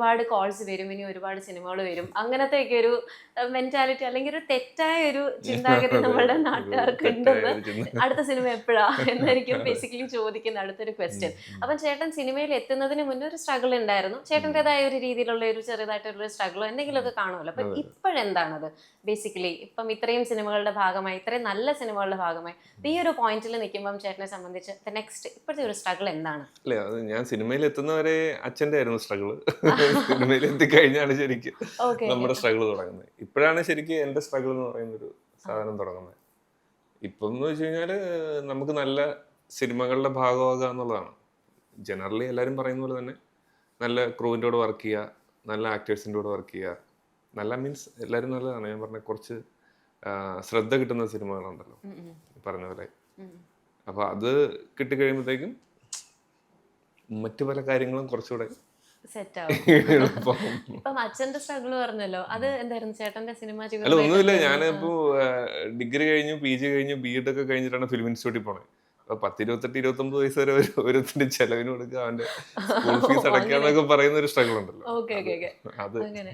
ഒരുപാട് കോൾസ് വരും, ഇനി ഒരുപാട് സിനിമകൾ വരും, അങ്ങനത്തെ ഒക്കെ ഒരു മെന്റാലിറ്റി അല്ലെങ്കിൽ ഒരു തെറ്റായ ഒരു ചിന്താഗതി നമ്മളുടെ നാട്ടുകാർക്ക് തെറ്റായ ഉണ്ടെന്ന്. ഒരു ചിന്ത. അടുത്ത സിനിമ എപ്പോഴാ എന്നായിരിക്കും അതെ. ബേസിക്കലി ചോദിക്കുന്ന അടുത്തൊരു ക്വസ്റ്റ്യൻ. ഉം. അപ്പം ചേട്ടൻ സിനിമയിൽ എത്തുന്നതിന് മുന്നേ ഒരു സ്ട്രഗിൾ ഉണ്ടായിരുന്നു, ചേട്ടൻ്റെതായ ഒരു രീതിയിലുള്ള ഒരു ചെറുതായിട്ടുള്ള സ്ട്രഗിളോ എന്തെങ്കിലുമൊക്കെ കാണുമല്ലോ. അപ്പം അതെ. ഇപ്പോഴെന്താണത് ബേസിക്കലി ഇപ്പം ഇത്രയും സിനിമകളുടെ ഭാഗമായി, ഇത്രയും നല്ല സിനിമകളുടെ ഭാഗമായി ഈ ഒരു പോയിന്റിൽ നിൽക്കുമ്പം ചേട്ടനെ സംബന്ധിച്ച് നെക്സ്റ്റ് ഇപ്പോഴത്തെ ഒരു സ്ട്രഗിൾ എന്താണ്? അല്ലേ, അത് ഞാൻ സിനിമയിൽ എത്തുന്നവരെ അച്ഛൻ്റെ ആയിരുന്നു സ്ട്രഗിള്. സിനിമയിൽ എത്തിക്കഴിഞ്ഞാണ് ശരിക്കും ഓക്കെ ഓക്കെ. നമ്മുടെ സ്ട്രഗിൾ തുടങ്ങുന്നത്. ഇപ്പോഴാണ് ശരിക്കും എൻ്റെ സ്ട്രഗിൾ എന്ന് പറയുന്ന ഒരു സാധനം തുടങ്ങുന്നത്. ഇപ്പം എന്ന് വെച്ച് കഴിഞ്ഞാൽ നമുക്ക് നല്ല സിനിമകളുടെ ഭാഗമാകുക എന്നുള്ളതാണ്. ജനറലി എല്ലാവരും പറയുന്ന പോലെ തന്നെ നല്ല ക്രൂവിൻ്റെ കൂടെ വർക്ക് ചെയ്യുക, നല്ല ആക്ടേഴ്സിൻ്റെ കൂടെ വർക്ക് ചെയ്യുക. നല്ല മീൻസ് എല്ലാവരും നല്ലതാണ്. ഞാൻ പറഞ്ഞ കുറച്ച് ശ്രദ്ധ കിട്ടുന്ന സിനിമകളുണ്ടല്ലോ പറഞ്ഞ പോലെ. അപ്പോൾ അത് കിട്ടിക്കഴിയുമ്പോഴത്തേക്കും മറ്റു പല കാര്യങ്ങളും കുറച്ചുകൂടെ സെറ്റ് ആവും. എളുപ്പമാവും. ഇപ്പം അച്ഛന്റെ സ്ട്രഗിൾ പറഞ്ഞല്ലോ, അത് എന്തായിരുന്നു ചേട്ടന്റെ സിനിമ അല്ല, ഒന്നുമില്ല. ജീവിതം? ഞാനിപ്പോ ഡിഗ്രി കഴിഞ്ഞു, PG കഴിഞ്ഞു, BEd ഒക്കെ കഴിഞ്ഞിട്ടാണ് ഫിലിം ഇൻസ്റ്റിറ്റ്യൂട്ടിൽ പോണത്. അപ്പൊ 10, 28, 29 വയസ്സ് വരെ ഓരോരുത്തരുടെ ചെലവിന് കൊടുക്കുക, അവന്റെ സ്കൂൾ ഫീസ് അടയ്ക്കാന്നൊക്കെ പറയുന്ന ഒരു സ്ട്രഗിൾ ഉണ്ടല്ലോ. Okay okay okay. അത് അങ്ങനെ